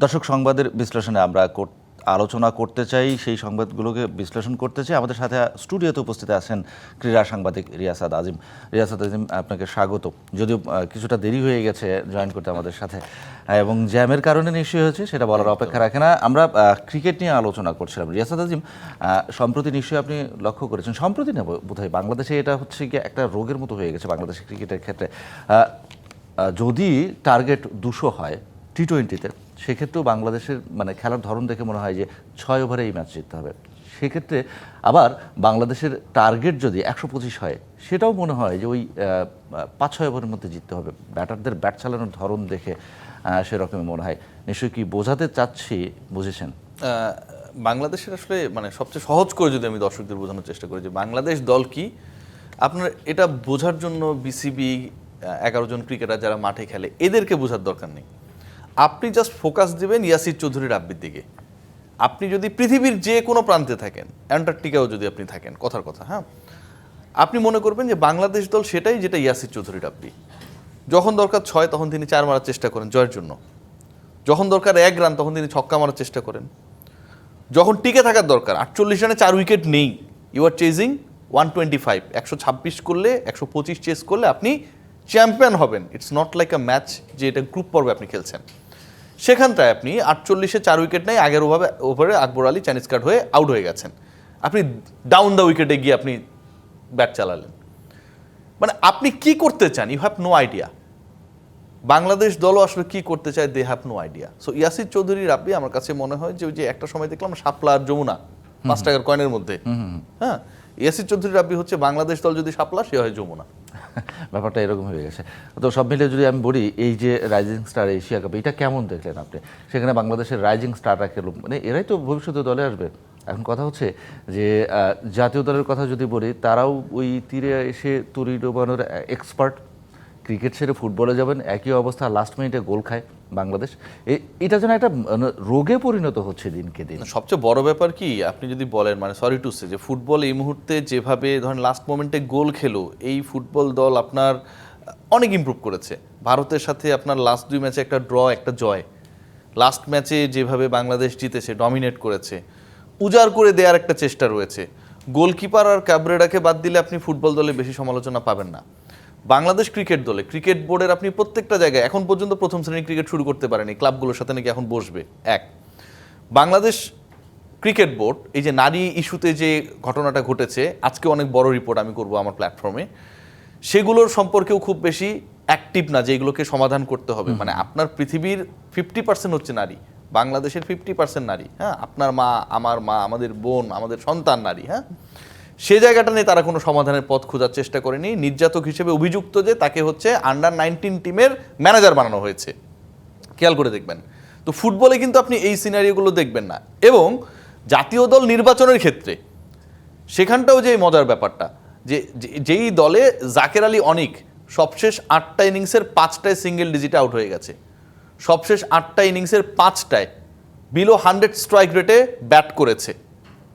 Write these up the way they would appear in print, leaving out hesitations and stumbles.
দর্শক, সংবাদের বিশ্লেষণে আমরা আলোচনা করতে চাই, সেই সংবাদগুলোকে বিশ্লেষণ করতে চাই। আমাদের সাথে স্টুডিওতে উপস্থিত আছেন ক্রীড়া সাংবাদিক রিয়াসাত আজিম। রিয়াসাত আজিম, আপনাকে স্বাগত। যদিও কিছুটা দেরি হয়ে গেছে জয়েন করতে আমাদের সাথে, এবং জ্যামের কারণে নিশ্চয়ই হয়েছে, সেটা বলার অপেক্ষা রাখে না। আমরা ক্রিকেট নিয়ে আলোচনা করছিলাম। রিয়াসাত আজিম, সম্প্রতি নিশ্চয়ই আপনি লক্ষ্য করেছেন, সম্প্রতি না বোধহয়, বাংলাদেশে এটা হচ্ছে কি একটা রোগের মতো হয়ে গেছে বাংলাদেশের ক্রিকেটের ক্ষেত্রে। যদি টার্গেট 200 হয় টি-20-তে, সেক্ষেত্রেও বাংলাদেশের খেলার ধরন দেখে মনে হয় যে 6 ওভারে এই ম্যাচ জিততে হবে। সেক্ষেত্রে আবার বাংলাদেশের টার্গেট যদি 125 হয়, সেটাও মনে হয় যে ওই 5-6 ওভারের মধ্যে জিততে হবে। ব্যাটারদের ব্যাট চালানোর ধরন দেখে সেরকমই মনে হয়। নিশ্চয়ই কি বোঝাতে চাচ্ছি, বুঝেছেন? বাংলাদেশের আসলে সবচেয়ে সহজ করে যদি আমি দর্শকদের বোঝানোর চেষ্টা করি যে বাংলাদেশ দল কি, আপনার এটা বোঝার জন্য বিসিবি 11 জন ক্রিকেটার যারা মাঠে খেলে এদেরকে বোঝার দরকার নেই। আপনি জাস্ট ফোকাস দিবেন ইয়াসির চৌধুরী রাব্বির দিকে। আপনি যদি পৃথিবীর যে কোনো প্রান্তে থাকেন, অ্যান্টার্কটিকাও যদি আপনি থাকেন, কথার কথা, হ্যাঁ, আপনি মনে করবেন যে বাংলাদেশ দল সেটাই যেটা ইয়াসির চৌধুরী রাব্বি। যখন দরকার 6 তখন তিনি 4 মারার চেষ্টা করেন জয়ের জন্য, যখন দরকার 1 রান তখন তিনি ছক্কা মারার চেষ্টা করেন, যখন টিকে থাকার দরকার 48 রানে 4 উইকেট নেই, ইউ আর চেজিং 125, 126 করলে 125 চেস করলে আপনি চ্যাম্পিয়ন হবেন। It's not like a match যে এটা গ্রুপ পর্বে আপনি খেলছেন। সেখানটায় আপনি 48-এ 4 উইকেট নেই, আগের ওভারে আকবর আলী চাইনিজ কার্ড হয়ে আউট হয়ে গেছেন, আপনি ডাউন দ্য উইকেটে গিয়ে আপনি ব্যাট চালালেন। আপনি কি করতে চান, you have no idea. Bangladesh দলও আসলে কি করতে চায়, they have no idea. So Yasir Chowdhury Rabbi আমার কাছে মনে হয় যে ওই যে একটা সময় দেখলাম শাপলা আর যমুনা 5 টাকার কয়েনের মধ্যে, হ্যাঁ, ইয়াসির চৌধুরী রাব্বি হচ্ছে বাংলাদেশ দল যদি শাপলা, সে হয় যমুনা। ব্যাপারটা এরকম হয়ে গেছে। তো সব মিলে যদি আমি বলি, এই যে রাইজিং স্টার এশিয়া কাপ, এটা কেমন দেখলেন আপনি? সেখানে বাংলাদেশের রাইজিং স্টাররা খেলো, এরাই তো ভবিষ্যতে দলে আসবে। এখন কথা হচ্ছে যে জাতীয় দলের কথা যদি বলি, তারাও ওই তীরে এসে তরি ডোবানোর এক্সপার্ট। ক্রিকেট ছেড়ে ফুটবলে যাবেন, একই অবস্থা, লাস্ট মিনিটে গোল খায় বাংলাদেশ। এটা যেন একটা রোগে পরিণত হচ্ছে দিনকে দিন। সবচেয়ে বড় ব্যাপার কি, আপনি যদি বলেন সরি টু সে, যে ফুটবল এই মুহূর্তে যেভাবে ধরেন লাস্ট মোমেন্টে গোল খেলো, এই ফুটবল দল আপনার অনেক ইমপ্রুভ করেছে। ভারতের সাথে আপনার লাস্ট 2 ম্যাচে একটা ড্র, একটা জয়। লাস্ট ম্যাচে যেভাবে বাংলাদেশ জিতেছে, ডমিনেট করেছে, উজাড় করে দেওয়ার একটা চেষ্টা রয়েছে। গোলকিপার আর ক্যাবরেরাকে বাদ দিলে আপনি ফুটবল দলে বেশি সমালোচনা পাবেন না। বাংলাদেশ ক্রিকেট দলে ক্রিকেট বোর্ডের আপনি প্রত্যেকটা জায়গায় এখন পর্যন্ত প্রথম শ্রেণীর ক্রিকেট শুরু করতে পারেনি, ক্লাবগুলোর সাথে নাকি এখন বসবে। বাংলাদেশ ক্রিকেট বোর্ড এই যে নারী ইস্যুতে যে ঘটনাটা ঘটেছে, আজকে অনেক বড় রিপোর্ট আমি করব আমার প্ল্যাটফর্মে, সেগুলোর সম্পর্কেও খুব বেশি অ্যাক্টিভ না যে এগুলোকে সমাধান করতে হবে। আপনার পৃথিবীর 50% হচ্ছে নারী, বাংলাদেশের 50% নারী, হ্যাঁ, আপনার মা, আমার মা, আমাদের বোন, আমাদের সন্তান নারী, হ্যাঁ। সে জায়গাটা নিয়ে তারা কোনো সমাধানের পথ খোঁজার চেষ্টা করেনি। নির্যাতক হিসেবে অভিযুক্ত যে তাকে হচ্ছে আন্ডার-19 টিমের ম্যানেজার বানানো হয়েছে, খেয়াল করে দেখবেন। তো ফুটবলে কিন্তু আপনি এই সিনারিওগুলো দেখবেন না। এবং জাতীয় দল নির্বাচনের ক্ষেত্রে সেখানটাও যে মজার ব্যাপারটা, যে যেই দলে জাকের আলী অনিক সবশেষ 8টা ইনিংসের 5টায় সিঙ্গেল ডিজিটে আউট হয়ে গেছে, সবশেষ 8টা ইনিংসের 5টায় বিলো 100 স্ট্রাইক রেটে ব্যাট করেছে।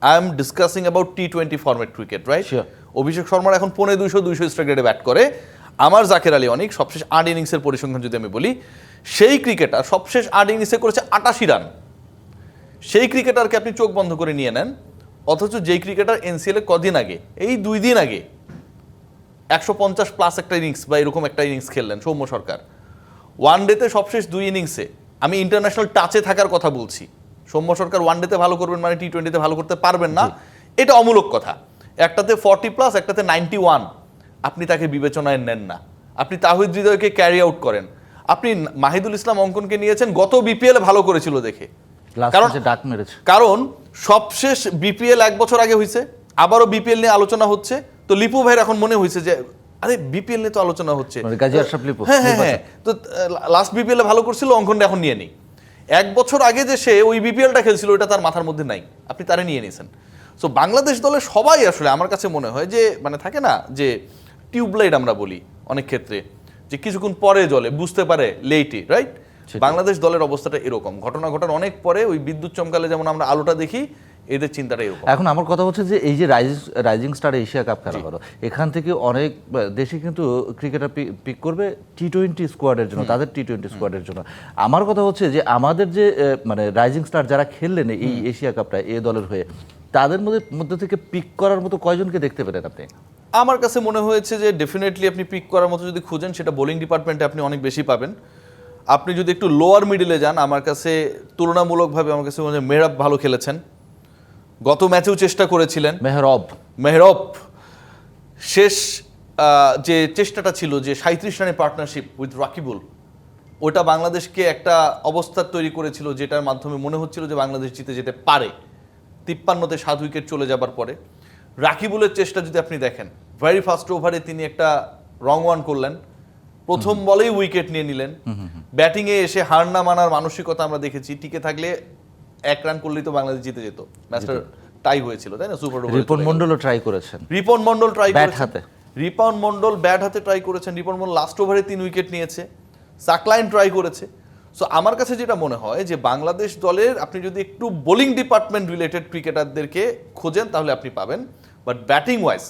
আই এম ডিসকাসিং অ্যাবাউট টি-20 ফরম্যাট ক্রিকেট, রাইট? অভিষেক শর্মার এখন 250 স্ট্রাইক রেটে ব্যাট করে। আমার জাকের আলী অনিক সবশেষ 8 ইনিংসের পরিসংখ্যান যদি আমি বলি, সেই ক্রিকেটার সবশেষ 8 ইনিংসে করেছে 88 রান। সেই ক্রিকেটারকে আপনি চোখ বন্ধ করে নিয়ে নেন, অথচ যেই ক্রিকেটার এনসিএল এ কদিন আগে, এই 2 দিন আগে 150+ একটা ইনিংস বা এরকম একটা ইনিংস খেললেন সৌম্য সরকার। ওয়ানডেতে সবশেষ 2 ইনিংসে, আমি ইন্টারন্যাশনাল টাচে থাকার কথা বলছি, সৌম্য সরকার ওয়ানডেতে ভালো করবেন টি-20তে ভালো করতে পারবেন না, এটা অমূলক কথা। একটাতে 40+, একটাতে 91, আপনি তাকে বিবেচনায় নেন না। আপনি তাহিদ হৃদয়কে ক্যারি আউট করেন। আপনি মাহিদুল ইসলাম অঙ্কনকে নিয়েছেন গত বিপিএল ভালো করেছিল দেখে, কারণ সবশেষ বিপিএল 1 বছর আগে হয়েছে, আবারও বিপিএল নিয়ে আলোচনা হচ্ছে। তো লিপু ভাইয়ের এখন মনে হয়েছে যে আরে বিপিএল নিয়ে তো আলোচনা হচ্ছে, হ্যাঁ, তো লাস্ট বিপিএল ভালো করছিল, অঙ্কনটা এখন নিয়ে নেই। 1 বছর আগে যে সে ওই বিপিএলটা খেলছিল, ওটা তার মাথার মধ্যে নাই, আপনি তারে নিয়ে নিয়েছেন। সো বাংলাদেশ দলে সবাই আসলে আমার কাছে মনে হয় যে থাকে না যে টিউবলাইট আমরা বলি অনেক ক্ষেত্রে, যে কিছুক্ষণ পরে জ্বলে, বুঝতে পারে লেটে, রাইট? বাংলাদেশ দলের অবস্থাটা এরকম। ঘটনা ঘটার অনেক পরে ওই বিদ্যুৎ চমকালে যেমন আমরা আলোটা দেখি, এদের চিন্তাটা এরকম। এখন আমার কথা হচ্ছে যে এই যে রাইজিং স্টার এশিয়া কাপ খেলা হলো, এখান থেকে অনেক দেশে কিন্তু ক্রিকেটার পিক করবে T20 স্কোয়াডের জন্য, তাদের T20 স্কোয়াডের জন্য। আমার কথা হচ্ছে যে আমাদের যে মানে রাইজিং স্টার যারা খেললেন এই এশিয়া কাপটা এ দলের হয়ে, তাদের মধ্যে থেকে পিক করার মতো কয়জনকে দেখতে পেলেন আপনি? আমার কাছে মনে হয়েছে যে ডেফিনেটলি আপনি পিক করার মতো যদি খুঁজেন, সেটা বোলিং ডিপার্টমেন্টে আপনি অনেক বেশি পাবেন। আপনি যদি একটু লোয়ার মিডলে যান, আমার কাছে তুলনামূলকভাবে আমার কাছে মনে হয় মেহরাব ভালো খেলেছেন, গত ম্যাচেও চেষ্টা করেছিলেন। মেহরব শেষ যে চেষ্টাটা ছিল, যে 37 রানের পার্টনারশিপ উইথ রাকিবুল, ওটা বাংলাদেশকে একটা অবস্থা তৈরি করেছিল যেটার মাধ্যমে মনে হচ্ছিল যে বাংলাদেশ জিতে যেতে পারে। 53তে 7 উইকেট চলে যাবার পরে রাকিবুলের চেষ্টা যদি আপনি দেখেন, ভেরি ফার্স্ট ওভারে তিনি একটা রং ওয়ান করলেন, প্রথম বলেই উইকেট নিয়ে নিলেন। ব্যাটিংয়ে এসে হার না মানার মানসিকতা আমরা দেখেছি। টিকে থাকলে 1 রান করলেই তো বাংলাদেশ জিতে যেত, ম্যাচটা টাই হয়েছিল, তাই না? সুপার ওভার রিপন মন্ডলও ট্রাই করেছেন, রিপন মন্ডল ট্রাই ব্যাট করেছেন, হাতে। রিপন মন্ডল ব্যাট হাতে ট্রাই করেছেন। রিপন মন্ডল লাস্ট ওভারে 3 উইকেট নিয়েছে। সাকলাইন ট্রাই করেছে। সো আমার কাছে যেটা মনে হয় যে বাংলাদেশ দলের আপনি যদি একটু বোলিং ডিপার্টমেন্ট রিলেটেড ক্রিকেটারদেরকে খোঁজেন তাহলে আপনি পাবেন। But batting wise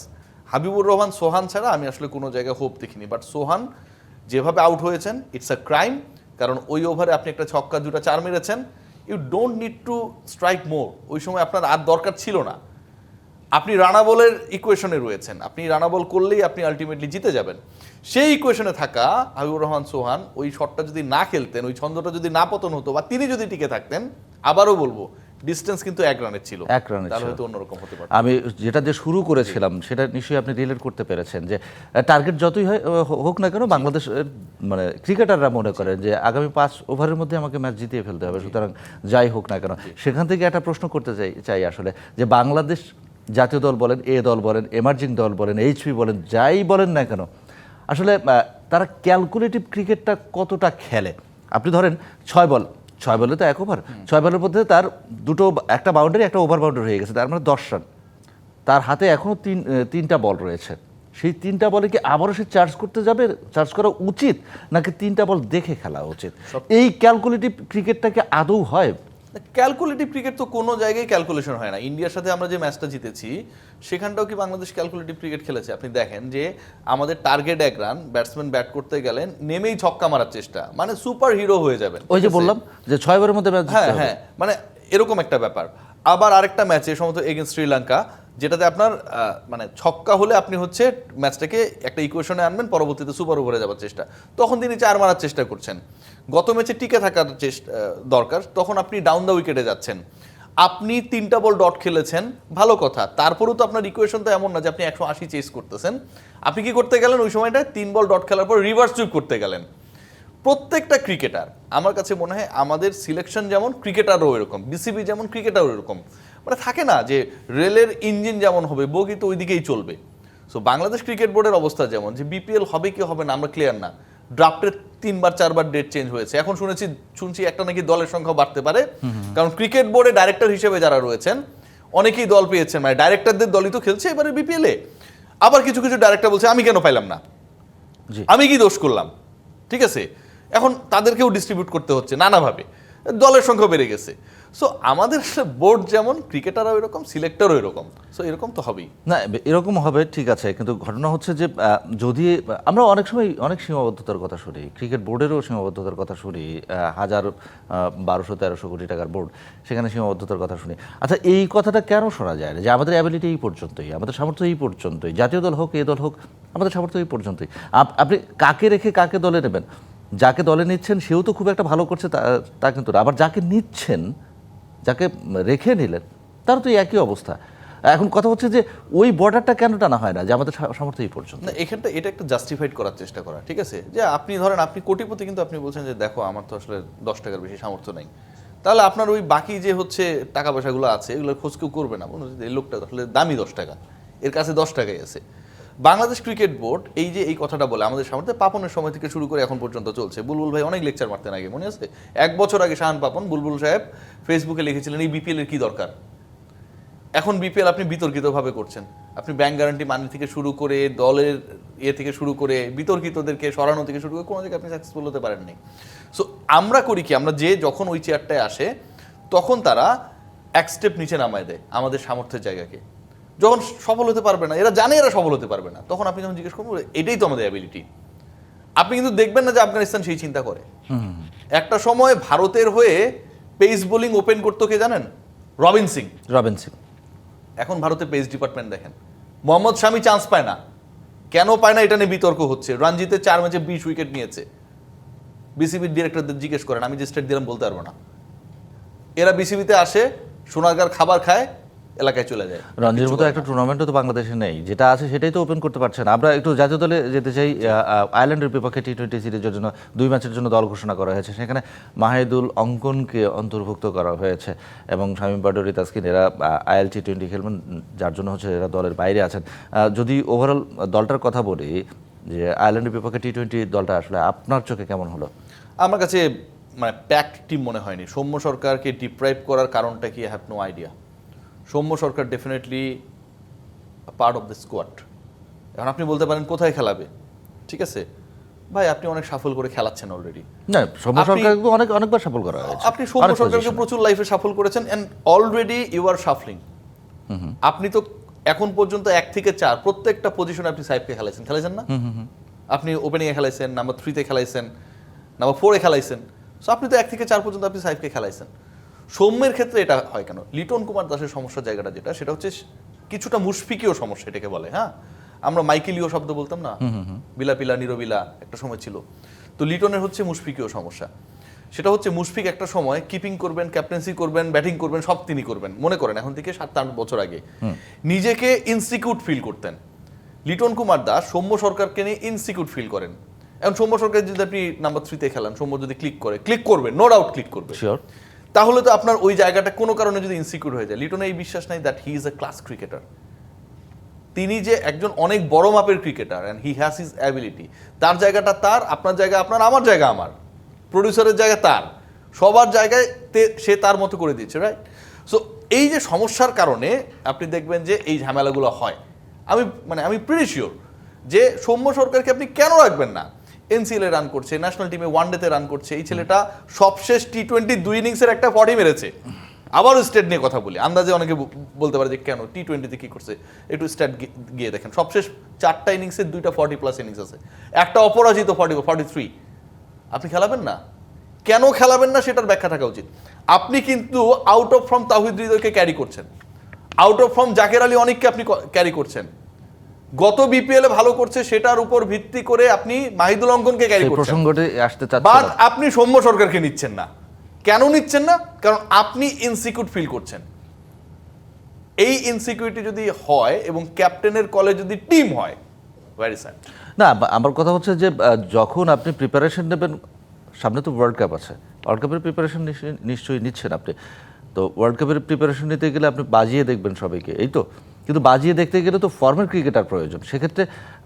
Habibur Rahman, Sohan ছাড়া আমি আসলে কোনো জায়গায় হোপ দেখিনি। বাট সোহান যেভাবে আউট হয়েছেন, ইটস আ ক্রাইম। কারণ ওই ওভারে আপনি একটা ছক্কা, 2টা 4 মেরেছেন। You don't need to strike more. ওই সময় আপনার আর দরকার ছিল না। আপনি রানাবলের ইকুয়েশনে রয়েছেন, আপনি রানাবল করলেই আপনি আলটিমেটলি জিতে যাবেন। সেই ইকুয়েশনে থাকা হাবিবুর রহমান সোহান ওই শটটা যদি না খেলতেন, ওই ছন্দটা যদি না পতন হতো, বা তিনি যদি টিকে থাকতেন, আবারও বলবো ডিস্টেন্স কিন্তু 1 রানের ছিল, 1 রানের তাহলে ছিল। হয়তো অন্যরকম হতে পারত। আমি যেটা দিয়ে শুরু করেছিলাম সেটা নিশ্চয়ই আপনি রিলেট করতে পেরেছেন যে টার্গেট যতই হয় হোক না কেন, বাংলাদেশ মানে ক্রিকেটাররা মনে করেন যে আগামী 5 ওভারের মধ্যে আমাকে ম্যাচ জিতিয়ে ফেলতে হবে, সুতরাং যাই হোক না কেন। সেখান থেকে একটা প্রশ্ন করতে চাই আসলে, যে বাংলাদেশ জাতীয় দল বলেন, এ দল বলেন, এমার্জিং দল বলেন, এইচপি বলেন, যাই বলেন না কেন, আসলে তারা ক্যালকুলেটিভ ক্রিকেটটা কতটা খেলে? আপনি ধরেন 6 বলে তো 1 ওভার, 6 বলের মধ্যে তার একটা বাউন্ডারি, একটা ওভার বাউন্ডারি হয়ে গেছে, তার মানে 10 রান। তার হাতে এখনও 3টা বল রয়েছে। সেই 3টা বলে কি আবারও সে চার্জ করা উচিত, নাকি 3টা বল দেখে খেলা উচিত? এই ক্যালকুলেটিভ ক্রিকেটটাকে আদৌ হয়? ক্যালকুলেটিভ ক্রিকেট তো কোনো জায়গায় ক্যালকুলেশন হয় না। ইন্ডিয়ার সাথে আমরা যে ম্যাচটা জিতেছি সেখানটাও কি বাংলাদেশ ক্যালকুলেটিভ ক্রিকেট খেলেছে? আপনি দেখেন যে আমাদের টার্গেট 1 রান, ব্যাটসম্যান ব্যাট করতে গেলেন, নেমেই ছক্কা মারার চেষ্টা, মানে সুপার হিরো হয়ে যাবেন। ওই যে বললাম যে 6 ওভারের মধ্যে ম্যাচ জিততে হবে। হ্যাঁ, মানে এরকম একটা ব্যাপার। আবার আরেকটা ম্যাচে সম্ভবত এগেইনস্ট শ্রীলঙ্কা, যেটাতে আপনার মানে ছক্কা হলে আপনি হচ্ছে ম্যাচটাকে একটা ইকুয়েশনে আনবেন, পরবর্তীতে সুপার ওভারে যাওয়ার চেষ্টা, তখন তিনি 4 মারার চেষ্টা করছেন। গত ম্যাচে টিকে থাকার দরকার, তখন আপনি ডাউন দ্য উইকেটে যাচ্ছেন। আপনি 3টা বল ডট খেলেছেন, ভালো কথা, তারপরেও তো আপনার ইকুয়েশন তো এমন না যে আপনি 180 চেস করতেছেন। আপনি কি করতে গেলেন ওই সময়টায়? 3 বল ডট খেলার পর রিভার্স সুইপ করতে গেলেন। প্রত্যেকটা ক্রিকেটার, আমার কাছে মনে হয় আমাদের সিলেকশন যেমন, ক্রিকেটারও এরকম, বিসিবি যেমন, ক্রিকেটারও এরকম। মানে থাকে না যে রেলের ইঞ্জিন যেমন হবে, বগি তো ওই দিকেই চলবে। সো বাংলাদেশ ক্রিকেট বোর্ডের অবস্থা যেমন, যে বিপিএল হবে কি হবে না আমরা ক্লিয়ার না। ড্রাফটের 3-4বার ডেট চেঞ্জ হয়েছে। এখন শুনছি একটা নাকি দলের সংখ্যা বাড়তে পারে, কারণ ক্রিকেট বোর্ডে ডাইরেক্টর হিসেবে যারা রয়েছেন অনেকেই দল পেয়েছেন, মানে ডাইরেক্টরদের দলই তো খেলছে এবারে বিপিএলে। আবার কিছু কিছু ডাইরেক্টর বলছে আমি কেন পাইলাম না, আমি কি দোষ করলাম? ঠিক আছে, এখন তাদেরকেও ডিস্ট্রিবিউট করতে হচ্ছে নানাভাবে, দলের সংখ্যা বেড়ে গেছে। সো আমাদের বোর্ড যেমন, ক্রিকেটারও এরকম, সিলেক্টরও এরকম। সো এরকম তো হবেই। না, এরকম হবে ঠিক আছে, কিন্তু ঘটনা হচ্ছে যে যদি আমরা অনেক সময় অনেক সীমাবদ্ধতার কথা শুনি, ক্রিকেট বোর্ডেরও সীমাবদ্ধতার কথা শুনি, 1200-1300 কোটি টাকার বোর্ড, সেখানে সীমাবদ্ধতার কথা শুনি। আচ্ছা, এই কথাটা কেন শোনা যায় না যে আমাদের অ্যাবিলিটি এই পর্যন্তই, আমাদের সামর্থ্য এই পর্যন্তই, জাতীয় দল হোক, এ দল হোক, আমাদের সামর্থ্য এই পর্যন্তই? আপনি কাকে রেখে কাকে দলে নেবেন? যাকে দলে নিচ্ছেন সেও তো খুব একটা ভালো করছে তা কিন্তু না, আবার যাকে নিচ্ছেন, যাকে রেখে নিলেন, তার তো একই অবস্থা। এখন কথা হচ্ছে যে ওই বর্ডারটা কেন টানা হয় না যে আমাদের সামর্থ্য এই পর্যন্ত? না, এখানটা এটা একটা জাস্টিফাইড করার চেষ্টা করা, ঠিক আছে, যে আপনি ধরেন আপনি কোটিপতি, কিন্তু আপনি বলছেন যে দেখো আমার তো আসলে 10 টাকার বেশি সামর্থ্য নেই, তাহলে আপনার ওই বাকি যে হচ্ছে টাকা পয়সাগুলো আছে এগুলোর খোঁজ কেউ করবে না। বলুন এই লোকটা আসলে দামি 10 টাকা, এর কাছে 10 টাকাই আছে। বাংলাদেশ ক্রিকেট বোর্ড এই কথাটা বলে আমাদের সামর্থ্য, পাপনের সময় থেকে শুরু করে এখন পর্যন্ত চলছে। বুলবুল ভাই অনেক লেকচার মারতেন আগে, মনে আছে? 1 বছর আগে শাহান পাপন, বুলবুল সাহেব ফেসবুকে লিখেছিলেন এই বিপিএল এর কি দরকার। এখন বিপিএল আপনি বিতর্কিতভাবে করছেন। আপনি ব্যাংক গ্যারান্টি মানি থেকে শুরু করে, দলের থেকে শুরু করে, বিতর্কিতদেরকে সরানো থেকে শুরু করে কোনো জায়গায় আপনি সাকসেসফুল হতে পারেননি। সো আমরা করি কি, আমরা যখন ওই চেয়ারটায় আসে তখন তারা এক স্টেপ নিচে নামায় দেয় আমাদের সামর্থ্যের জায়গাকে। যখন সফল হতে পারবে না, এরা জানে এরা সফল হতে পারবে না, তখন আপনি যখন জিজ্ঞেস করবেন এটাই তো আমাদের অ্যাবিলিটি, আপনি কিন্তু দেখবেন না যে আফগানিস্তান সেই চিন্তা করে। একটা সময় ভারতের হয়ে পেস বোলিং ওপেন করতো কে জানেন? রবিন সিং। এখন ভারতের পেস ডিপার্টমেন্ট দেখেন, মোহাম্মদ শামি চান্স পায় না। কেন পায় না এটা নিয়ে বিতর্ক হচ্ছে। রঞ্জিতে 4 ম্যাচে 20 উইকেট নিয়েছে। বিসিবির ডিরেক্টরদের জিজ্ঞেস করেন, আমি যে স্টেট দিলাম বলতে পারবো না। এরা বিসিবিতে আসে, সোনাগার খাবার খায়, এলাকায় চলে যায়। রঞ্জির মতো একটা টুর্নামেন্টও তো বাংলাদেশে নেই, যেটা আছে সেটাই তো ওপেন করতে পারছে না। আমরা একটু জাতীয় দলে যেতে চাই। আয়ারল্যান্ডের বিপক্ষে টি-20 সিরিজের জন্য 2 ম্যাচের জন্য দল ঘোষণা করা হয়েছে। সেখানে মাহিদুল অঙ্কনকে অন্তর্ভুক্ত করা হয়েছে এবং শামীম পাটোয়ারি, তাসকিন এরা আইএল টি-20 খেলবেন, যার জন্য হচ্ছে এরা দলের বাইরে আছেন। যদি ওভারঅল দলটার কথা বলি, যে আয়ারল্যান্ডের বিপক্ষে টি-20 দলটা আসলে আপনার চোখে কেমন হলো? আমার কাছে মানে প্যাকড টিম মনে হয়নি। সৌম্য সরকারকে ডিপ্রাইভ করার কারণটা কি, I have no idea. Soumya Sarkar definitely part of the squad. এখন আপনি বলতে পারেন কোথায় খেলাবে, ঠিক আছে ভাই, আপনি অনেক সাফল করে খেলাচ্ছেন অলরেডি। না, সৌম্য সরকারকে অনেকবার সফল করা হয়েছে। আপনি সৌম্য সরকারকে প্রচুর লাইফে সফল করেছেন, and already you are shuffling. আপনি তো এখন পর্যন্ত 1 থেকে 4 প্রত্যেকটা পজিশনে আপনি সাইফকে খেলাইছেন না? আপনি ওপেনিংয়ে খেলাইছেন, নাম্বার 3-তে খেলাইছেন, নাম্বার 4-এ খেলাইছেন। সো আপনি তো 1 থেকে 4 পর্যন্ত আপনি সাইফকে খেলাইছেন। সৌম্যের ক্ষেত্রে এটা হয় কেন? লিটন কুমার দাসের সমস্যার জায়গাটা যেটা, সেটা হচ্ছে কিছুটা মুশফিকীয় সমস্যা, এটাকে বলে। হ্যাঁ, আমরা মাইকেলীয় শব্দ বলতাম না, বিলাপিলা নিরবিলা একটা সময় ছিল। তো লিটনের হচ্ছে মুশফিকীয় সমস্যা। সেটা হচ্ছে মুশফিক একটা সময় কিপিং করবেন, ক্যাপ্টেন্সি করবেন, ব্যাটিং করবেন, সব তিনি করবেন। মনে করেন এখন থেকে 7-8 বছর আগে নিজেকে ইনসিকিউর ফিল করতেন। লিটন কুমার দাস সৌম্য সরকারকে নিয়ে ইনসিকিউর ফিল করেন। এখন সৌম্য সরকার যদি আপনি নাম্বার 3-তে খেলান, সৌম্য যদি ক্লিক করবে, নো ডাউট ক্লিক করবে, শিওর। তাহলে তো আপনার ওই জায়গাটা কোনো কারণে যদি ইনসিকিউর হয়ে যায়, লিটনের এই বিশ্বাস নাই that he is a class cricketer. তিনি যে একজন অনেক বড় মাপের cricketer and he has his ability. তার জায়গাটা তার, আপনার জায়গা আপনার, আমার জায়গা আমার, প্রডিউসারের জায়গা তার, সবার জায়গায় সে তার মতো করে দিচ্ছে, রাইট? সো এই যে সমস্যার কারণে আপনি দেখবেন যে এই ঝামেলাগুলো হয়। আমি প্রিটি শিওর যে সৌম্য সরকারকে আপনি কেন রাখবেন না? এনসিএল এ রান করছে, ন্যাশনাল টিমে ওয়ানডেতে রান করছে। এই ছেলেটা সবশেষ টি-20 2 ইনিংসের একটা 40 মেরেছে। আবারও স্টেট নিয়ে কথা বলি, আন্দাজে অনেকে বলতে পারে যে কেন টি-20তে কি করছে, একটু স্ট্যাট গিয়ে দেখেন। সবশেষ 4টা ইনিংসে 2টা 40+ ইনিংস আছে, একটা অপরাজিত 43। আপনি খেলাবেন না? কেন খেলাবেন না সেটার ব্যাখ্যা থাকা উচিত। আপনি কিন্তু আউট অফ ফর্ম তাওহিদ হৃদয়কে ক্যারি করছেন, out of form Jaker Ali অনেককে আপনি ক্যারি করছেন। গত বিপিএল এ ভালো করছে সেটার উপর ভিত্তি করে আপনি মাহিদুল অঙ্কনকে ক্যারি করছেন। প্রসঙ্গটি আসতে চাচ্ছি, বাট আপনি সৌম্য সরকারকে নিচ্ছেন না। কেন নিচ্ছেন না? কারণ আপনি ইনসিকিউর ফিল করছেন। এই ইনসিকিউরিটি যদি হয় এবং ক্যাপ্টেনের কলে যদি টিম হয়, ভেরি স্যাড। না, আমার কথা হচ্ছে যে যখন আপনি প্রিপারেশন নেবেন, সামনে তো ওয়ার্ল্ড কাপ আছে, ওয়ার্ল্ড কাপের প্রিপারেশন নিশ্চয়ই নিচ্ছেন আপনি। তো ওয়ার্ল্ড কাপের প্রিপারেশন নিতে গেলে আপনি বাজিয়ে দেখবেন সবাইকে, এই তো। কিন্তু বাজিয়ে দেখতে গেলে তো ফর্মের ক্রিকেটার প্রয়োজন। সেক্ষেত্রে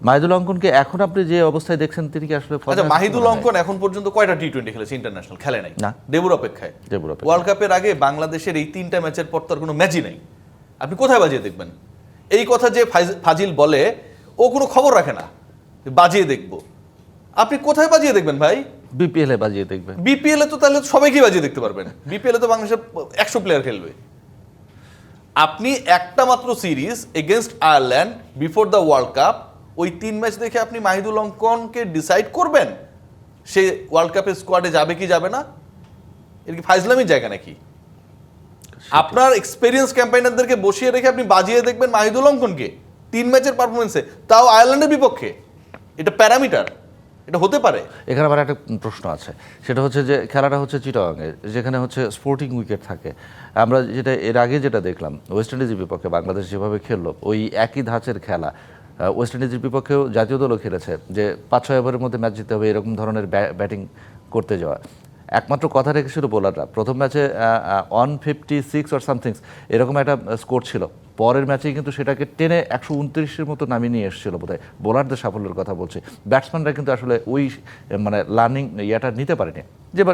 মাহিদুল অঙ্কনকে এখন আপনি যে অবস্থায় দেখছেন, তিনি কি আসলে আচ্ছা, মাহিদুল অঙ্কন এখন পর্যন্ত কয়টা টি-20 খেলেছে ইন্টারন্যাশনাল? খেলে নাই না, ডেবুর অপেক্ষায়। ওয়ার্ল্ড কাপের আগে বাংলাদেশের এই 3টা ম্যাচের পর তার কোনো ম্যাচই নাই। আপনি কোথায় বাজিয়ে দেখবেন? এই কথা যে ফাজিল বলে, ও কোনো খবর রাখে না বাজিয়ে দেখবো। আপনি কোথায় বাজিয়ে দেখবেন ভাই? বিপিএল এ বাজিয়ে দেখবেন। বিপিএল এ তো তাহলে সবাইকে বাজিয়ে দেখতে পারবেন। বিপিএল এ তো বাংলাদেশের 100 প্লেয়ার খেলবে। আপনি একটা মাত্র series against Ireland before the world cup, ওই 3 ম্যাচ দেখে আপনি মাহিদুল অঙ্কনকে ডিসাইড করবেন সে ওয়ার্ল্ড কাপের স্কোয়াডে যাবে কি যাবে না? এর কি ফাইজলামির জায়গা নাকি? আপনার এক্সপেরিয়েন্স ক্যাম্পেইনারদেরকে বসিয়ে রেখে আপনি বাজিয়ে দেখবেন মাহিদুল অঙ্কনকে 3 ম্যাচের পারফরমেন্সে, তাও আয়ারল্যান্ডের বিপক্ষে? এটা প্যারামিটার? এটা হতে পারে? এখানে আবার একটা প্রশ্ন আছে, সেটা হচ্ছে যে খেলাটা হচ্ছে চিটাগাংয়ে, যেখানে হচ্ছে স্পোর্টিং উইকেট থাকে। আমরা যেটা এর আগে যেটা দেখলাম, ওয়েস্ট ইন্ডিজের বিপক্ষে বাংলাদেশ যেভাবে খেললো, ওই একই ধাঁচের খেলা ওয়েস্ট ইন্ডিজের বিপক্ষেও জাতীয় দলও খেলেছে, যে 5-6 ওভারের মধ্যে ম্যাচ জিততে হবে, এরকম ধরনের ব্যাটিং করতে যাওয়া। একমাত্র কথা রেখেছিল বোলাররা। প্রথম ম্যাচে 156 অর সামথিংস এরকম একটা স্কোর ছিল, পরের ম্যাচেই কিন্তু সেটাকে টেনে 129-এর মতো নামিয়ে নিয়ে এসেছিল বোধহয়। বোলারদের সাফল্যের কথা বলছি, ব্যাটসম্যানরা কিন্তু আসলে ওই মানে লার্নিং ইয়াটা নিতে পারেনি,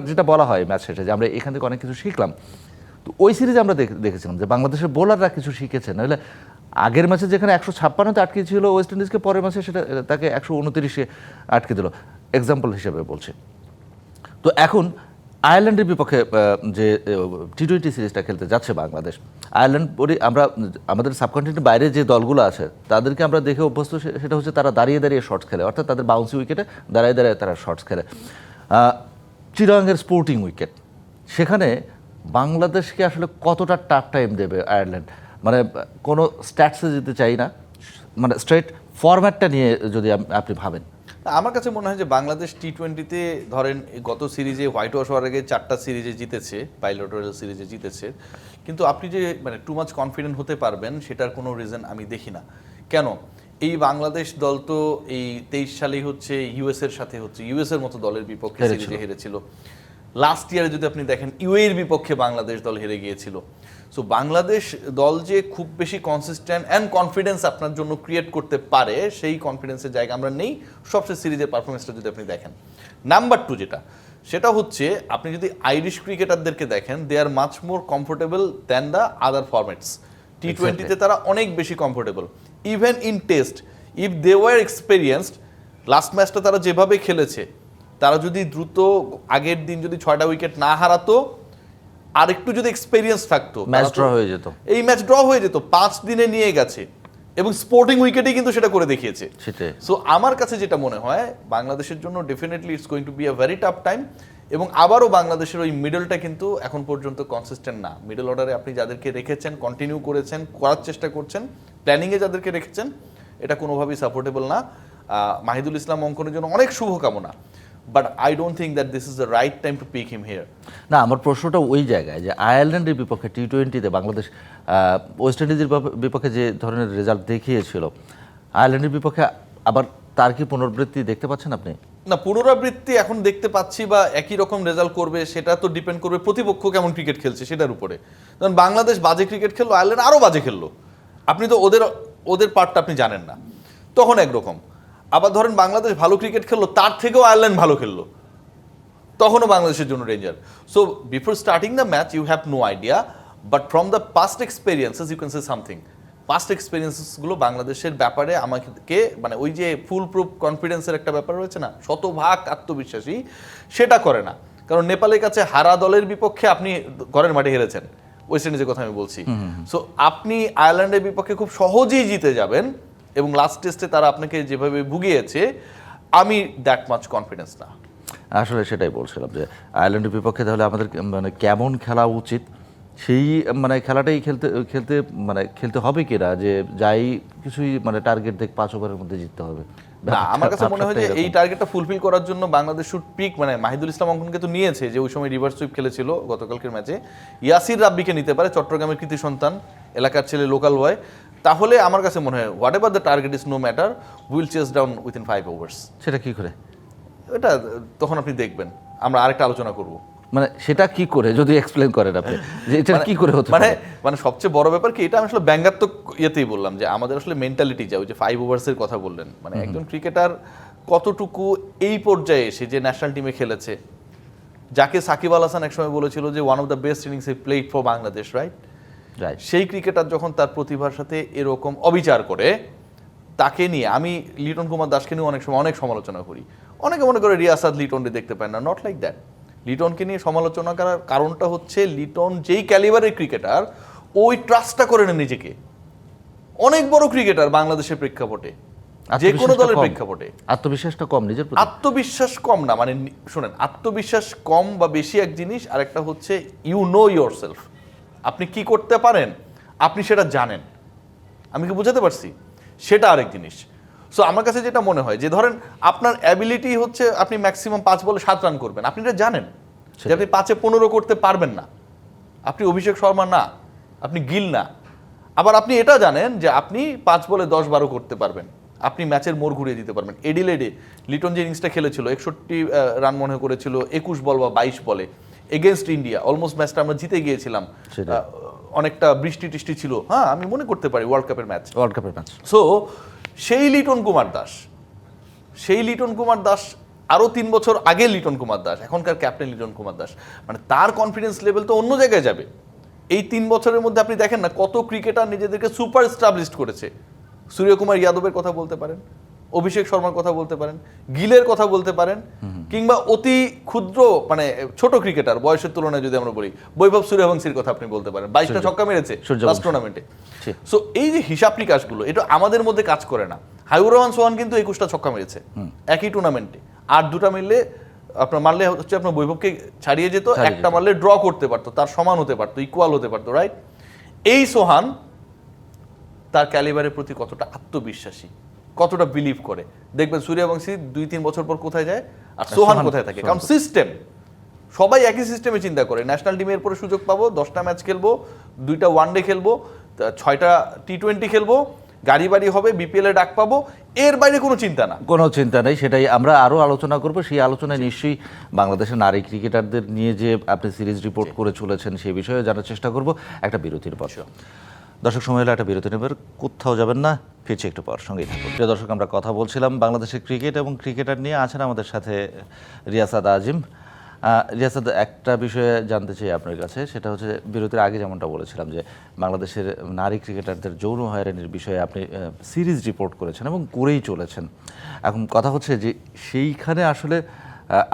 যেটা বলা হয় ম্যাচ শেষে, যে আমরা এখান থেকে অনেক কিছু শিখলাম। তো ওই সিরিজে আমরা দেখেছিলাম যে বাংলাদেশের বোলাররা কিছু শিখেছে। নাহলে আগের ম্যাচে যেখানে 156-তে আটকে ছিল ওয়েস্ট ইন্ডিজকে, পরের ম্যাচে সেটা তাকে 129-এ আটকে দিল, এক্সাম্পল হিসেবে বলছে। তো এখন আয়ারল্যান্ডের বিপক্ষে যে টি-20 সিরিজটা খেলতে যাচ্ছে বাংলাদেশ, আয়ারল্যান্ড আমরা আমাদের সাবকন্টিনেন্টের বাইরে যে দলগুলো আছে তাদেরকে আমরা দেখে অভ্যস্ত, সেটা হচ্ছে তারা দাঁড়িয়ে দাঁড়িয়ে শটস খেলে, অর্থাৎ তাদের বাউন্সি উইকেটে দাঁড়িয়ে দাঁড়িয়ে তারা শটস খেলে। চিরাঙ্গের স্পোর্টিং উইকেট, সেখানে বাংলাদেশকে আসলে কতটা টাফ টাইম দেবে আয়ারল্যান্ড? মানে কোনো স্ট্যাটসে যেতে চাই না, মানে স্ট্রেট ফরম্যাটটা নিয়ে যদি আপনি ভাবেন। আমার কাছে মনে হয় যে বাংলাদেশ টি-20-তে ধরেন গত সিরিজে হোয়াইট ওয়াশ হওয়ার আগে 4টা সিরিজে জিতেছে, বাইলেটারাল সিরিজে জিতেছে, কিন্তু আপনি যে মানে টু মাচ কনফিডেন্ট হতে পারবেন সেটার কোনো রিজন আমি দেখি না। কেন? এই বাংলাদেশ দল তো এই 23 সালেই হচ্ছে ইউএসের সাথে হচ্ছে ইউএসের মতো দলের বিপক্ষে সিরিজে হেরেছিল। লাস্ট ইয়ারে যদি আপনি দেখেন ইউএর বিপক্ষে বাংলাদেশ দল হেরে গিয়েছিল। সো বাংলাদেশ দল যে খুব বেশি কনসিস্টেন্ট অ্যান্ড কনফিডেন্স আপনার জন্য ক্রিয়েট করতে পারে, সেই কনফিডেন্সের জায়গা আমরা নেই সবচেয়ে সিরিজের পারফরমেন্সটা যদি আপনি দেখেন। নাম্বার 2 যেটা, সেটা হচ্ছে আপনি যদি আইরিশ ক্রিকেটারদেরকে দেখেন, they are much more comfortable than the other formats. টি-20-তে তারা অনেক বেশি comfortable. Even in test if they were experienced, last ম্যাচটা তারা যেভাবে খেলেছে, তারা যদি দ্রুত আগের দিন যদি 6টা উইকেট না হারাতো, আর একটু যদি এক্সপেরিয়েন্স থাকতো, ম্যাচ ড্র হয়ে যেত। এই ম্যাচ ড্র হয়ে যেত। 5 দিনে নিয়ে গেছে এবং স্পোর্টিং উইকেটেই কিন্তু সেটা করে দেখিয়েছে। সেটাই। সো আমার কাছে যেটা মনে হয় বাংলাদেশের জন্য definitely it's going to be a very tough time. এবং আবারও বাংলাদেশের ওই মিডলটা কিন্তু এখন পর্যন্ত কনসিস্টেন্ট না। মিডল অর্ডারে আপনি যাদেরকে রেখেছেন, কন্টিনিউ করেছেন, করার চেষ্টা করছেন, প্ল্যানিংয়ে যাদেরকে রেখেছেন, এটা কোনোভাবেই সাপোর্টেবল না। মাহিদুল ইসলাম অঙ্কনের জন্য অনেক শুভকামনা, but I don't think that this is the right time to pick him here. না, আমার প্রশ্নটা ওই জায়গায় যে আয়ারল্যান্ডের বিপক্ষে টি-20-তে বাংলাদেশ ওয়েস্ট ইন্ডিজের বিপক্ষে যে ধরনের রেজাল্ট দেখিয়েছিল, আয়ারল্যান্ডের বিপক্ষে আবার তার কি পুনরাবৃত্তি দেখতে পাচ্ছেন আপনি? না, পুনরাবৃত্তি এখন দেখতে পাচ্ছি বা একই রকম রেজাল্ট করবে সেটা তো ডিপেন্ড করবে প্রতিপক্ষ কেমন ক্রিকেট খেলছে সেটার উপরে। কারণ বাংলাদেশ বাজে ক্রিকেট খেললো, আয়ারল্যান্ড আরও বাজে খেললো, আপনি তো ওদের পার্টটা আপনি জানেন না, তখন একরকম। আবার ধরেন বাংলাদেশ ভালো ক্রিকেট খেললো, তার থেকেও আয়ারল্যান্ড ভালো খেললো, তখনও বাংলাদেশের জন্য danger. So before starting the match you have no idea, but from the past experiences you can say something. Past এক্সপেরিয়েন্সেসগুলো বাংলাদেশের ব্যাপারে আমাকে মানে ওই যে ফুল প্রুফ কনফিডেন্সের একটা ব্যাপার রয়েছে না, শতভাগ আত্মবিশ্বাসী, সেটা করে না। কারণ নেপালের কাছে হারা দলের বিপক্ষে আপনি ঘরের মাঠে হেরেছেন, ওয়েস্ট ইন্ডিজের কথা আমি বলছি। সো আপনি আয়ারল্যান্ডের বিপক্ষে খুব সহজেই জিতে যাবেন, এবং লাস্ট টেস্টে তারা আপনাকে যেভাবে ভুগিয়েছে, আমি দ্যাট মাচ কনফিডেন্স না। আসলে সেটাই বলছিলাম যে আয়ারল্যান্ডের বিপক্ষে তাহলে আমাদের মানে কেমন খেলা উচিত, সেই মানে খেলাটাই খেলতে হবে কিনা, যে যাই কিছুই মানে টার্গেট 5 ওভারের মধ্যে জিততে হবে। না, আমার কাছে মনে হয় যে এই টার্গেটটা ফুলফিল করার জন্য বাংলাদেশ শুড পিক, মানে মাহিদুল ইসলাম অঙ্কনকে তো নিয়েছে, যে ওই সময় রিভার্স সুইপ খেলেছিল গতকালকের ম্যাচে, ইয়াসির রাব্বিকে নিতে পারে, চট্টগ্রামের কৃতি সন্তান, এলাকার ছেলে, লোকাল বয়। তাহলে আমার কাছে মনে হয় whatever the target is no matter, will chase down within 5 overs. সেটা কি করে? এটা তখন আপনি দেখবেন, আমরা আরেকটা আলোচনা করব। মানে সেটা কি করে যদি এক্সপ্লেইন করেন আপনি, যে এটা কি করে হতে মানে মানে সবচেয়ে বড় ব্যাপার কি, এটা আমি আসলে ব্যঙ্গাত্মক ইয়েতেই বললাম যে আমাদের আসলে মেন্টালিটি যা, ওই যে 5 ওভার্সের কথা বললেন, মানে একজন ক্রিকেটার কতটুকু এই পর্যায়ে এসে যে ন্যাশনাল টিমে খেলেছে, যাকে সাকিব আল হাসান একসময় বলেছিল যে one of the best innings E played for Bangladesh, right? সেই ক্রিকেটার যখন তার প্রতিভার সাথে এরকম অবিচার করে, তাকে নিয়ে আমি লিটন কুমার দাসকে নিয়ে অনেক সময় অনেক সমালোচনা করি। অনেকে মনে করে রিয়াসাদ লিটনকে দেখতে পায় না, নট লাইক দ্যাট। লিটনকে নিয়ে সমালোচনা করার কারণটা হচ্ছে লিটন যেই ক্যালিবারের ক্রিকেটার, ওই ট্রাস্টটা করে নেন নিজেকে। অনেক বড় ক্রিকেটার বাংলাদেশের প্রেক্ষাপটে, যে কোনো দলের প্রেক্ষাপটে আত্মবিশ্বাসটা কম, নিজের প্রতি আত্মবিশ্বাস কম না, মানে শোনেন, আত্মবিশ্বাস কম বা বেশি এক জিনিস, আর একটা হচ্ছে ইউ নো ইয়োরসেলফ, আপনি কি করতে পারেন আপনি সেটা জানেন। আমি কি বুঝাতে পারছি? সেটা আরেক জিনিস। সো আমার কাছে যেটা মনে হয় যে ধরেন আপনার অ্যাবিলিটি হচ্ছে আপনি ম্যাক্সিমাম 5 বলে 7 রান করবেন, আপনি এটা জানেন যে আপনি 5-এ 15 করতে পারবেন না, আপনি অভিষেক শর্মা না, আপনি গিল না। আবার আপনি এটা জানেন যে আপনি 5 বলে 10-12 করতে পারবেন, আপনি ম্যাচের মোড় ঘুরিয়ে দিতে পারবেন। এডিলেডে লিটন যে ইনিংসটা খেলেছিল 61 রান মনে করেছিল 21 বল বা 22 বলে এগেনস্ট ইন্ডিয়া, অলমোস্ট ম্যাচটা আমরা জিতে গিয়েছিলাম, অনেকটা বৃষ্টি টিষ্টি ছিল, হ্যাঁ আমি মনে করতে পারি ওয়ার্ল্ড কাপের ম্যাচ। সো সেই লিটন কুমার দাস আরও 3 বছর আগে লিটন কুমার দাস, এখনকার ক্যাপ্টেন লিটন কুমার দাস, মানে তার কনফিডেন্স লেভেল তো অন্য জায়গায় যাবে। এই 3 বছরের মধ্যে আপনি দেখেন না কত ক্রিকেটার নিজেদেরকে সুপার এস্টাবলিশড করেছে। সূর্যকুমার যাদবের কথা বলতে পারেন, ও অভিষেক শর্মার কথা বলতে পারেন, গিলের কথা বলতে পারেন, কিংবা অতি ক্ষুদ্র মানে ছোট ক্রিকেটার বয়সের তুলনায় যদি আমরা বলি বৈভব সূর্যবংশীর কথা আপনি বলতে পারেন, 22টা ছক্কা মেরেছে লাস্ট টুর্নামেন্টে। সো এই যে হিসাব নিকাশগুলো এটা আমাদের মধ্যে কাজ করে না। হাবিবুর রহমান সোহান কিন্তু 21টা ছক্কা মেরেছে একই টুর্নামেন্টে, আর দুটা মিললে আপনার মারলে হচ্ছে আপনার বৈভবকে ছাড়িয়ে যেত, একটা মারলে ড্র করতে পারতো, তার সমান হতে পারতো, ইকুয়াল হতে পারতো, রাইট? এই সোহান তার ক্যালিবারের প্রতি কতটা আত্মবিশ্বাসী, কতটা বিলিভ করে, দেখবেন সূর্যবংশী 2-3 বছর পর কোথায় যায় আর সোহান কোথায় থাকে। কারণ সিস্টেম, সবাই একই সিস্টেমে চিন্তা করে, ন্যাশনাল টিমের পরে সুযোগ পাবো, 10টা ম্যাচ খেলবো, 2টা ওয়ানডে খেলবো, 6টা টি20 খেলবো, গাড়ি বাড়ি হবে, বিপিএল এ ডাক পাবো, এর বাইরে কোনো চিন্তা না। কোনো চিন্তা নেই, সেটাই আমরা আরও আলোচনা করব। সেই আলোচনায় নিশ্চয়ই বাংলাদেশের নারী ক্রিকেটারদের নিয়ে যে আপনি সিরিজ রিপোর্ট করে চলেছেন সেই বিষয়ে জানার চেষ্টা করব একটা বিরতির পর। দর্শক, সময় হলে একটা বিরতি নেবেন, কোথাও যাবেন না, ফিরছি একটু পর, সঙ্গেই থাকুন। প্রিয় দর্শক, আমরা কথা বলছিলাম বাংলাদেশের ক্রিকেট এবং ক্রিকেটার নিয়ে। আছেন আমাদের সাথে রিয়াসাদ আজিম। রিয়াসাদ, একটা বিষয়ে জানতে চাই আপনার কাছে, সেটা হচ্ছে বিরতির আগে যেমনটা বলেছিলাম যে বাংলাদেশের নারী ক্রিকেটারদের যৌন হয়রানির বিষয়ে আপনি সিরিজ রিপোর্ট করেছেন এবং করেই চলেছেন। এখন কথা হচ্ছে যে সেইখানে আসলে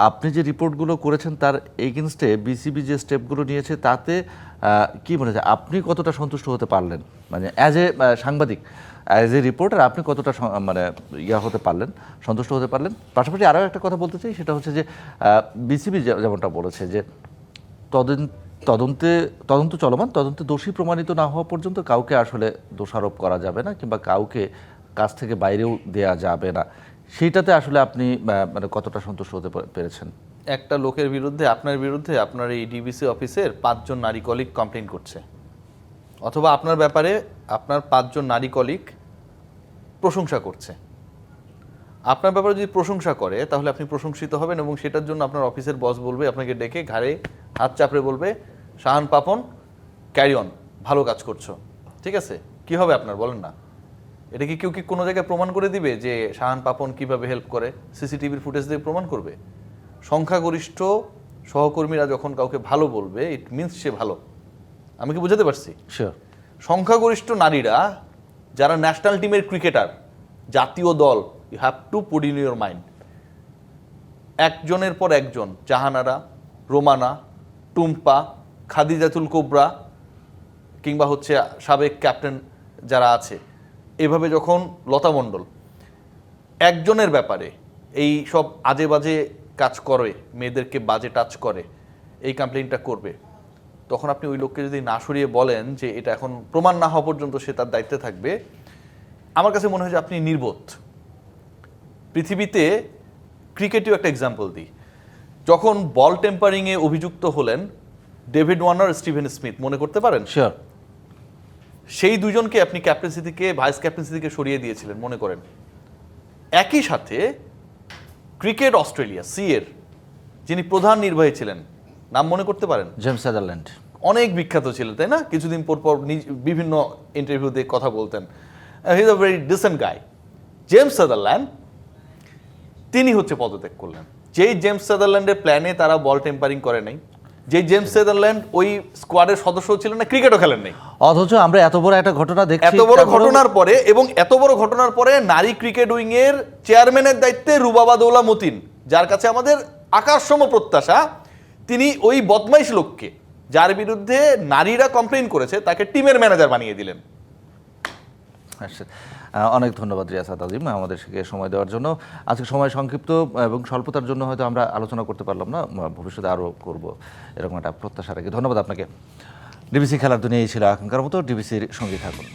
আপনি যে রিপোর্টগুলো করেছেন তার এগেনস্টে বিসিবি যে স্টেপগুলো নিয়েছে তাতে কি মনে হয় আপনি কতটা সন্তুষ্ট হতে পারলেন, মানে অ্যাজ এ সাংবাদিক, অ্যাজ এ রিপোর্টার আপনি কতটা মানে হতে পারলেন, সন্তুষ্ট হতে পারলেন? পাশাপাশি আরও একটা কথা বলতে চাই, সেটা হচ্ছে যে বিসিবি যেমনটা বলেছে যে তদন্ত চলমান, তদন্তে দোষী প্রমাণিত না হওয়া পর্যন্ত কাউকে আসলে দোষারোপ করা যাবে না কিংবা কাউকে কাজ থেকে বাইরেও দেয়া যাবে না। সেইটাতে আসলে আপনি মানে কতটা সন্তুষ্ট হতে পেরেছেন? একটা লোকের বিরুদ্ধে, আপনার বিরুদ্ধে আপনার এই ডিবিসি অফিসের 5 জন নারী কলিগ কমপ্লেন করছে, অথবা আপনার ব্যাপারে আপনার 5 জন নারী কলিগ প্রশংসা করছে। আপনার ব্যাপারে যদি প্রশংসা করে তাহলে আপনি প্রশংসিত হবেন এবং সেটার জন্য আপনার অফিসের বস বলবে, আপনাকে ডেকে ঘাড়ে হাত চাপড়ে বলবে, শাহান পাপন ক্যারি অন, ভালো কাজ করছো। ঠিক আছে, কি হবে আপনার বলেন না? এটা কি কেউ কি কোনো জায়গায় প্রমাণ করে দিবে যে শাহান পাপন কিভাবে হেল্প করে? সিসিটিভির ফুটেজ দিয়ে প্রমাণ করবে? সংখ্যাগরিষ্ঠ সহকর্মীরা যখন কাউকে ভালো বলবে ইট মিনস সে ভালো। আমি কি বুঝাতে পারছি? শিওর। সংখ্যাগরিষ্ঠ নারীরা যারা ন্যাশনাল টিমের ক্রিকেটার, জাতীয় দল, you have to put in your mind, একজনের পর একজন, জাহানারা, রোমানা, টুম্পা, খাদিজাতুল কোবরা, কিংবা হচ্ছে সাবেক ক্যাপ্টেন যারা আছে, এভাবে যখন লতা মণ্ডল একজনের ব্যাপারে এই সব আজে বাজে কাজ করে, মেয়েদেরকে বাজে টাচ করে, এই কমপ্লেইনটা করবে, তখন আপনি ওই লোককে যদি না সরিয়ে বলেন যে এটা এখন প্রমাণ না হওয়া পর্যন্ত সে তার দায়িত্বে থাকবে, আমার কাছে মনে হয় যে আপনি নির্বোধ। পৃথিবীতে ক্রিকেটেও একটা এক্সাম্পল দিই, যখন বল টেম্পারিংয়ে অভিযুক্ত হলেন ডেভিড ওয়ার্নার, স্টিভেন স্মিথ, মনে করতে পারেন? শিওর। সেই দুজনকে আপনি ক্যাপ্টেন্সি থেকে, ভাইস ক্যাপ্টেন্সি থেকে সরিয়ে দিয়েছিলেন, মনে করেন। একই সাথে ক্রিকেট অস্ট্রেলিয়া এর যিনি প্রধান নির্বাহী ছিলেন, নাম মনে করতে পারেন? James Sutherland. অনেক বিখ্যাত ছিলেন, তাই না? কিছুদিন পর পর বিভিন্ন ইন্টারভিউতে কথা বলতেন। He is a very dissent guy. James Sutherland তিনি হচ্ছে পদত্যাগ করলেন। যেই জেমস সাদারল্যান্ডের প্ল্যানে তারা বল টেম্পারিং করে নাই, যে জেমস সাদারল্যান্ড ওই স্কোয়াডের সদস্য ছিলেন না, ক্রিকেটও খেলেন নাই, অথচ আমরা এত বড় একটা ঘটনা দেখছি, এত বড় ঘটনার পরে, এবং এত বড় ঘটনার পরে নারী ক্রিকেট উইং এর চেয়ারম্যানের দায়িত্বে রুবাবা দৌলা মতিন, যার কাছে আমাদের আকাশসম প্রত্যাশা, তিনি ওই বদমাইশ লোককে, যার বিরুদ্ধে নারীরা কমপ্লেইন করেছে, তাকে টিমের ম্যানেজার বানিয়ে দিলেন। আচ্ছা, অনেক ধন্যবাদ রিয়াসাদ আজিম আমাদেরকে সময় দেওয়ার জন্য। আজকে সময় সংক্ষিপ্ত এবং স্বল্পতার জন্য হয়তো আমরা আলোচনা করতে পারলাম না, ভবিষ্যতে আরও করব এরকম একটা প্রত্যাশা রাখি। ধন্যবাদ আপনাকে। ডিবিসি খেলার দুনিয়ায় ছিল এখনকার মতো, ডিবিসির সঙ্গে থাকুন।